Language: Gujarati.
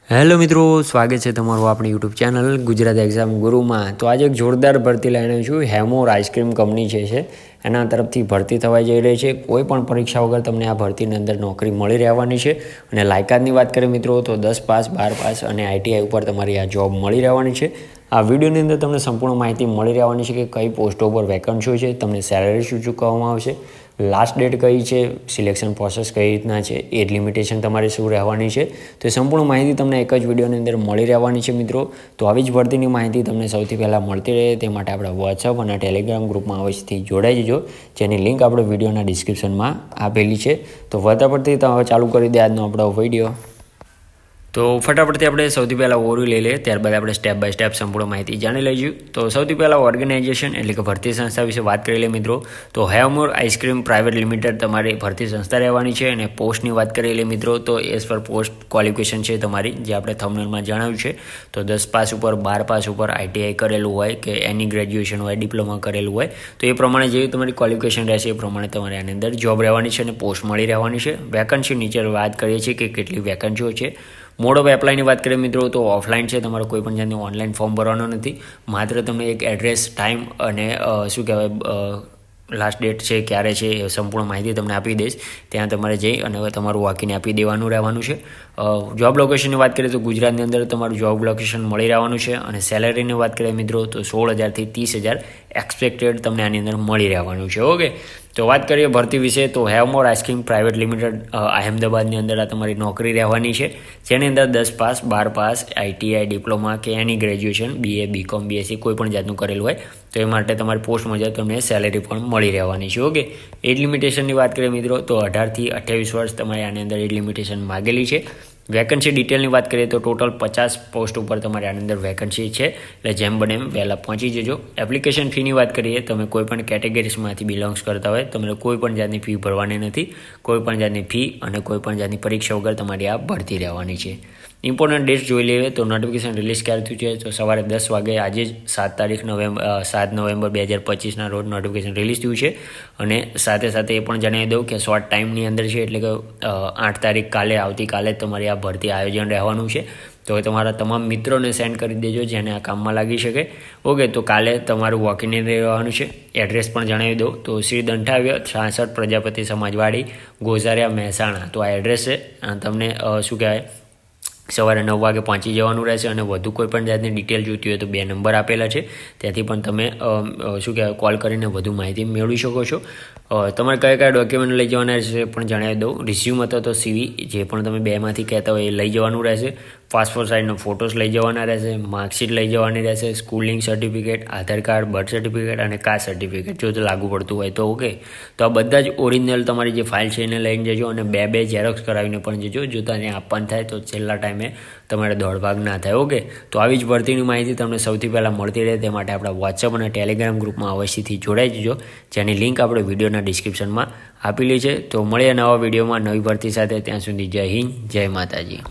હેલો મિત્રો, સ્વાગત છે તમારું આપણી યુટ્યુબ ચેનલ ગુજરાત એક્ઝામ ગુરુમાં। તો આજે એક જોરદાર ભરતી લઈને છું। હેમોર આઈસ્ક્રીમ કંપની છે એના તરફથી ભરતી થવા જઈ રહી છે। કોઈ પણ પરીક્ષા વગર તમને આ ભરતીની અંદર નોકરી મળી રહેવાની છે। અને લાયકાતની વાત કરીએ મિત્રો તો 10 પાસ 12 પાસ અને આઈટીઆઈ ઉપર તમારી આ જોબ મળી રહેવાની છે। આ વિડીયોની અંદર તમને સંપૂર્ણ માહિતી મળી રહેવાની છે કે કઈ પોસ્ટો પર વેકન્સીઓ છે, તમને સેલરી શું ચૂકવવામાં આવશે, લાસ્ટ ડેટ કઈ છે, સિલેક્શન પ્રોસેસ કઈ રીતના છે, એજ લિમિટેશન તમારે શું રહેવાની છે, તો સંપૂર્ણ માહિતી તમને એક જ વિડીયોની અંદર મળી રહેવાની છે મિત્રો। તો આવી જ ભરતીની માહિતી તમને સૌથી પહેલાં મળતી રહે તે માટે આપણે વોટ્સઅપ અને ટેલિગ્રામ ગ્રુપમાં અવશ્યથી જોડાઈ જજો, જેની લિંક આપણે વિડીયોના ડિસ્ક્રિપ્શનમાં આપેલી છે। તો વધારે પડતી ચાલુ કરી દે આજનો આપણો વિડીયો। તો ફટાફટથી આપણે સૌથી પહેલાં ઓવરવ્યૂ લઈ લઈએ, ત્યારબાદ આપણે સ્ટેપ બાય સ્ટેપ સંપૂર્ણ માહિતી જાણી લઈશું। તો સૌથી પહેલાં ઓર્ગેનાઇઝેશન એટલે કે ભરતી સંસ્થા વિશે વાત કરી લઈએ મિત્રો। તો હેવમોર આઈસ્ક્રીમ પ્રાઇવેટ લિમિટેડ તમારી ભરતી સંસ્થા રહેવાની છે। અને પોસ્ટની વાત કરી લઈએ મિત્રો તો એઝ પર પોસ્ટ ક્વોલિફિકેશન છે તમારી, જે આપણે થંબનેલમાં જણાવ્યું છે। તો 10 પાસ ઉપર 12 પાસ ઉપર આઈટીઆઈ કરેલું હોય કે એની ગ્રેજ્યુએશન હોય, ડિપ્લોમા કરેલું હોય તો એ પ્રમાણે જેવી તમારી ક્વોલિફિકેશન રહેશે એ પ્રમાણે તમારે આની અંદર જોબ રહેવાની છે અને પોસ્ટ મળી રહેવાની છે। વેકન્સી નીચે વાત કરીએ છીએ કે કેટલી વેકન્સીઓ છે। મોડ ઓફ એપ્લાયની વાત કરીએ મિત્રો તો ઓફલાઈન છે, તમારે કોઈ પણ જાતની ઓનલાઈન ફોર્મ ભરવાનો નથી। માત્ર તમને એક એડ્રેસ, ટાઈમ અને શું કહેવાય લાસ્ટ ડેટ છે ક્યારે છે એ સંપૂર્ણ માહિતી તમને આપી દઈશ, ત્યાં તમારે જઈ અને તમારું વાંકીને આપી દેવાનું રહેવાનું છે। જોબ લોકેશનની વાત કરીએ તો ગુજરાતની અંદર તમારું જોબ લોકેશન મળી રહેવાનું છે। અને સેલેરીની વાત કરીએ મિત્રો તો 16,000 થી 30,000 એક્સપેક્ટેડ તમને આની અંદર મળી રહેવાનું છે। ઓકે, તો વાત કરીએ ભરતી વિશે તો હેવમોર આઈસ્ક્રીમ પ્રાઇવેટ લિમિટેડ અહેમદાબાદની અંદર આ તમારી નોકરી રહેવાની છે, જેની અંદર 10 પાસ 12 પાસ આઈટીઆઈ, ડિપ્લોમા કે એની ગ્રેજ્યુએશન, બીએ, બીકોમ, બીએસસી કોઈ પણ જાતનું કરેલું હોય તો એ માટે તમારી પોસ્ટ મુજબ તમને સેલેરી પણ મળી રહેવાની છે। ઓકે, એજ લિમિટેશનની વાત કરીએ મિત્રો તો 18 થી 28 વર્ષ તમારે આની અંદર એજ લિમિટેશન માગેલી છે। વેકન્સી ડિટેલની વાત કરીએ તો ટોટલ 50 પોસ્ટ ઉપર તમારે આની અંદર વેકન્સી છે, એટલે જેમ બને એમ વહેલા પહોંચી જજો। એપ્લિકેશન ફીની વાત કરીએ, તમે કોઈ પણ કેટેગરીઝમાંથી બિલોંગ્સ કરતા હોય તમને કોઈ પણ જાતની ફી ભરવાની નથી, કોઈ પણ જાતની ફી અને કોઈ પણ જાતની પરીક્ષા વગર તમારી આ ભરતી રહેવાની છે। ઇમ્પોર્ટન્ટ ડેટ્સ જોઈ લઈએ તો નોટિફિકેશન રિલીઝ ક્યારે થયું છે તો સવારે 10 વાગે આજે જ 7 નવેમ્બર 2025ના રોજ નોટિફિકેશન રિલીઝ થયું છે। અને સાથે સાથે એ પણ જણાવી દઉં કે શોર્ટ ટાઈમની અંદર છે, એટલે કે 8 તારીખ કાલે આવતીકાલે તમારી આ ભરતી આયોજન રહેવાનું છે। તો તમારા તમામ મિત્રોને સેન્ડ કરી દેજો જેને આ કામમાં લાગી શકે। ઓકે, તો કાલે તમારું વોકિંગ રહેવાનું છે। એડ્રેસ પણ જણાવી દઉં તો શ્રી દંઠાવ્ય 66 પ્રજાપતિ સમાજવાડી, ગોઝારિયા, મહેસાણા, તો આ એડ્રેસ છે। તમને શું કહેવાય સવારે 9 વાગે પહોંચી જવાનું રહેશે। અને વધુ કોઈ પણ જાતની ડિટેલ જોઈતી હોય તો 2 નંબર આપેલા છે, ત્યાંથી પણ તમે શું કહેવાય કોલ કરીને વધુ માહિતી મેળવી શકો છો। તમારે કયા કયા ડોક્યુમેન્ટ લઈ જવાના રહેશે પણ જણાવી દઉં, રિઝ્યુમ અથવા તો સીવી જે પણ તમે બેમાંથી કહેતા હોય એ લઈ જવાનું રહેશે। પાસપોર્ટ સાઇઝનો ફોટોસ લઈ જવાના રહેશે, માર્કશીટ લઈ જવાની રહેશે, સ્કૂલિંગ સર્ટિફિકેટ, આધાર કાર્ડ, બર્થ સર્ટિફિકેટ અને કાસ્ટ સર્ટિફિકેટ જો લાગુ પડતું હોય તો। ઓકે, તો આ બધા જ ઓરિજિનલ તમારી જે ફાઇલ છે એને લઈને જજો અને બે ઝેરોક્સ કરાવીને પણ જજો, જો તને આપવાનું થાય તો છેલ્લા ટાઈમે તમારે દોડભાગ ના થાય। ઓકે, તો આવી જ ભરતીની માહિતી તમને સૌથી પહેલાં મળતી રહે તે માટે આપણા વોટ્સઅપ અને ટેલિગ્રામ ગ્રુપમાં અવશ્યથી જોડાઈ જજો, જેની લિંક આપણે વિડીયોના ડિસ્ક્રિપ્શનમાં આપેલી છે। તો મળીએ નવા વિડીયોમાં નવી ભરતી સાથે, ત્યાં સુધી જય હિન્દ, જય માતાજી।